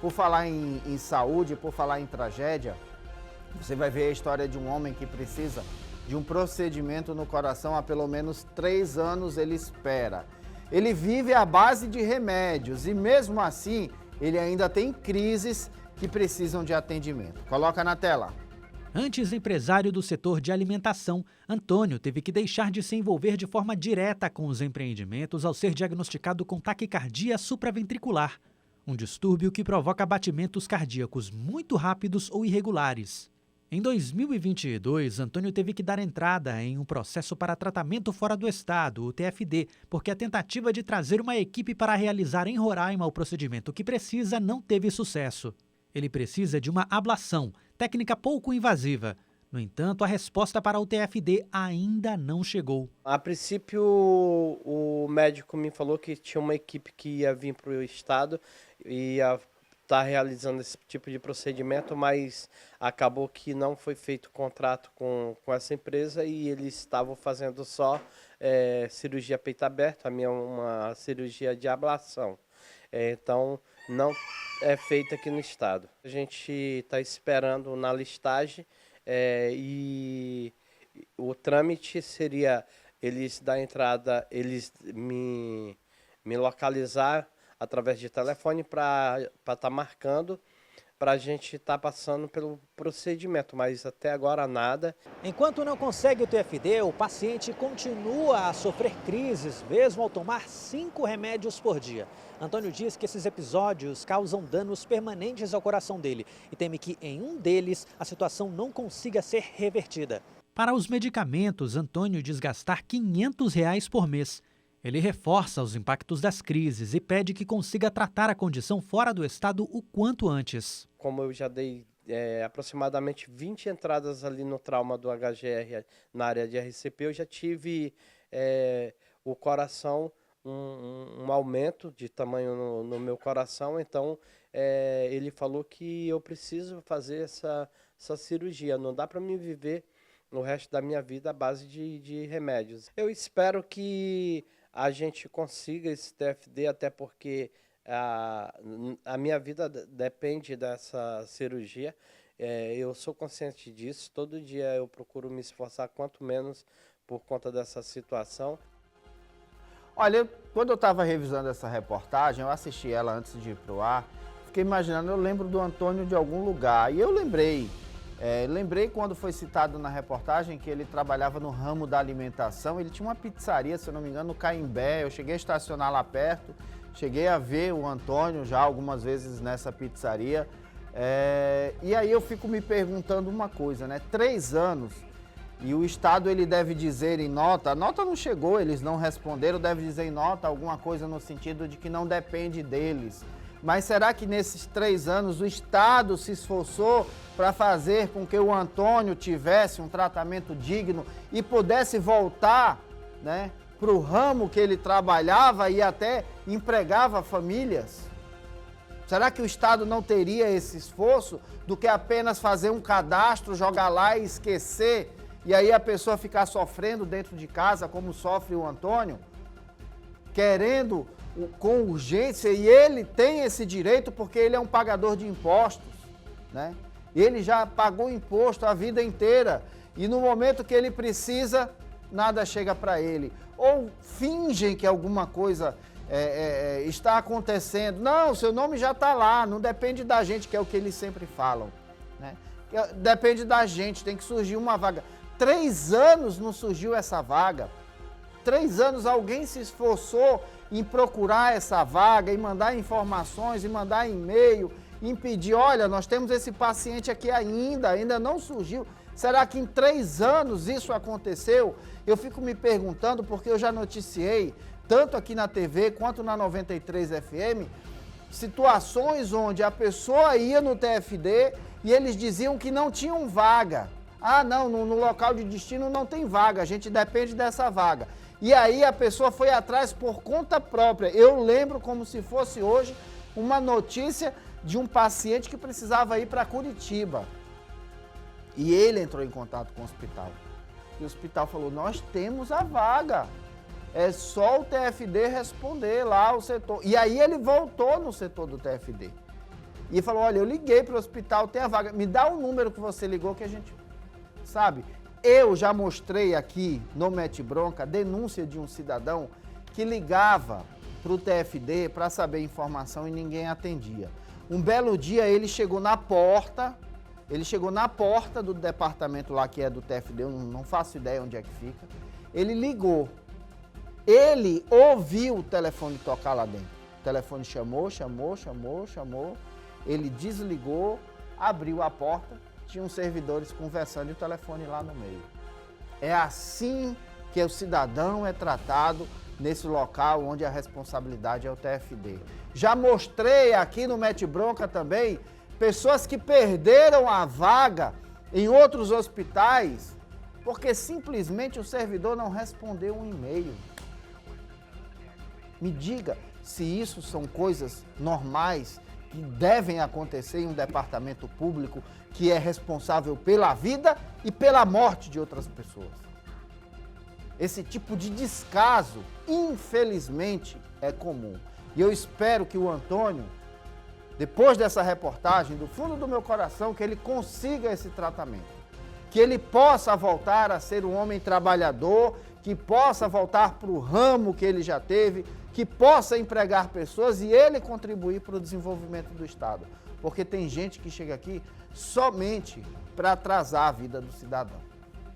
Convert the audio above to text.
Por falar em saúde, por falar em tragédia, você vai ver a história de um homem que precisa de um procedimento no coração há pelo menos 3 anos ele espera. Ele vive à base de remédios e mesmo assim ele ainda tem crises que precisam de atendimento. Coloca na tela. Antes empresário do setor de alimentação, Antônio teve que deixar de se envolver de forma direta com os empreendimentos ao ser diagnosticado com taquicardia supraventricular, um distúrbio que provoca batimentos cardíacos muito rápidos ou irregulares. Em 2022, Antônio teve que dar entrada em um processo para tratamento fora do estado, o TFD, porque a tentativa de trazer uma equipe para realizar em Roraima o procedimento que precisa não teve sucesso. Ele precisa de uma ablação, técnica pouco invasiva. No entanto, a resposta para o TFD ainda não chegou. A princípio, o médico me falou que tinha uma equipe que ia vir para o estado e ia estar realizando esse tipo de procedimento, mas acabou que não foi feito contrato com essa empresa e eles estavam fazendo só cirurgia peito aberto, a minha é uma cirurgia de ablação. Então, não é feita aqui no estado. A gente está esperando na listagem e o trâmite seria eles dar entrada, eles me localizar através de telefone para estar marcando, para a gente estar passando pelo procedimento, mas até agora nada. Enquanto não consegue o TFD, o paciente continua a sofrer crises, mesmo ao tomar 5 remédios por dia. Antônio diz que esses episódios causam danos permanentes ao coração dele e teme que em um deles a situação não consiga ser revertida. Para os medicamentos, Antônio diz gastar R$ 500 por mês. Ele reforça os impactos das crises e pede que consiga tratar a condição fora do estado o quanto antes. Como eu já dei aproximadamente 20 entradas ali no trauma do HGR na área de RCP, eu já tive o coração, um aumento de tamanho no meu coração, então ele falou que eu preciso fazer essa cirurgia, não dá para mim viver no resto da minha vida à base de remédios. Eu espero que a gente consiga esse TFD, até porque a minha vida depende dessa cirurgia. Eu sou consciente disso, todo dia eu procuro me esforçar quanto menos por conta dessa situação. Olha, quando eu estava revisando essa reportagem, eu assisti ela antes de ir para o ar, fiquei imaginando, eu lembro do Antônio de algum lugar, e eu lembrei quando foi citado na reportagem que ele trabalhava no ramo da alimentação, ele tinha uma pizzaria, se eu não me engano, no Caimbé, eu cheguei a estacionar lá perto, cheguei a ver o Antônio já algumas vezes nessa pizzaria, e aí eu fico me perguntando uma coisa, né, 3 anos, e o Estado ele deve dizer em nota, a nota não chegou, eles não responderam, deve dizer em nota alguma coisa no sentido de que não depende deles. Mas será que nesses 3 anos o Estado se esforçou para fazer com que o Antônio tivesse um tratamento digno e pudesse voltar, né, para o ramo que ele trabalhava e até empregava famílias? Será que o Estado não teria esse esforço do que apenas fazer um cadastro, jogar lá e esquecer, e aí a pessoa ficar sofrendo dentro de casa, como sofre o Antônio, querendo com urgência, e ele tem esse direito porque ele é um pagador de impostos, né? Ele já pagou imposto a vida inteira e no momento que ele precisa, nada chega para ele. Ou fingem que alguma coisa está acontecendo. Não, seu nome já está lá, não depende da gente, que é o que eles sempre falam, né? Depende da gente, tem que surgir uma vaga. 3 anos não surgiu essa vaga. 3 anos alguém se esforçou em procurar essa vaga, em mandar informações, em mandar e-mail, em pedir, olha, nós temos esse paciente aqui ainda não surgiu. Será que em 3 anos isso aconteceu? Eu fico me perguntando, porque eu já noticiei, tanto aqui na TV quanto na 93 FM, situações onde a pessoa ia no TFD e eles diziam que não tinham vaga. Ah, não, no local de destino não tem vaga, a gente depende dessa vaga. E aí a pessoa foi atrás por conta própria. Eu lembro como se fosse hoje uma notícia de um paciente que precisava ir para Curitiba. E ele entrou em contato com o hospital. E o hospital falou, nós temos a vaga. É só o TFD responder lá o setor. E aí ele voltou no setor do TFD. e falou, olha, eu liguei para o hospital, tem a vaga, me dá o número que você ligou que a gente sabe. Eu já mostrei aqui no Mete Bronca denúncia de um cidadão que ligava para o TFD para saber informação e ninguém atendia. Um belo dia ele chegou na porta do departamento lá que é do TFD, eu não faço ideia onde é que fica. Ele ligou, ele ouviu o telefone tocar lá dentro. O telefone chamou, ele desligou, abriu a porta, tinham servidores conversando e o telefone lá no meio. É assim que o cidadão é tratado nesse local onde a responsabilidade é o TFD. Já mostrei aqui no Mete Bronca também pessoas que perderam a vaga em outros hospitais porque simplesmente o servidor não respondeu um e-mail. Me diga se isso são coisas normais que devem acontecer em um departamento público que é responsável pela vida e pela morte de outras pessoas. Esse tipo de descaso, infelizmente, é comum. E eu espero que o Antônio, depois dessa reportagem, do fundo do meu coração, que ele consiga esse tratamento. Que ele possa voltar a ser um homem trabalhador, que possa voltar para o ramo que ele já teve, que possa empregar pessoas e ele contribuir para o desenvolvimento do Estado. Porque tem gente que chega aqui somente para atrasar a vida do cidadão.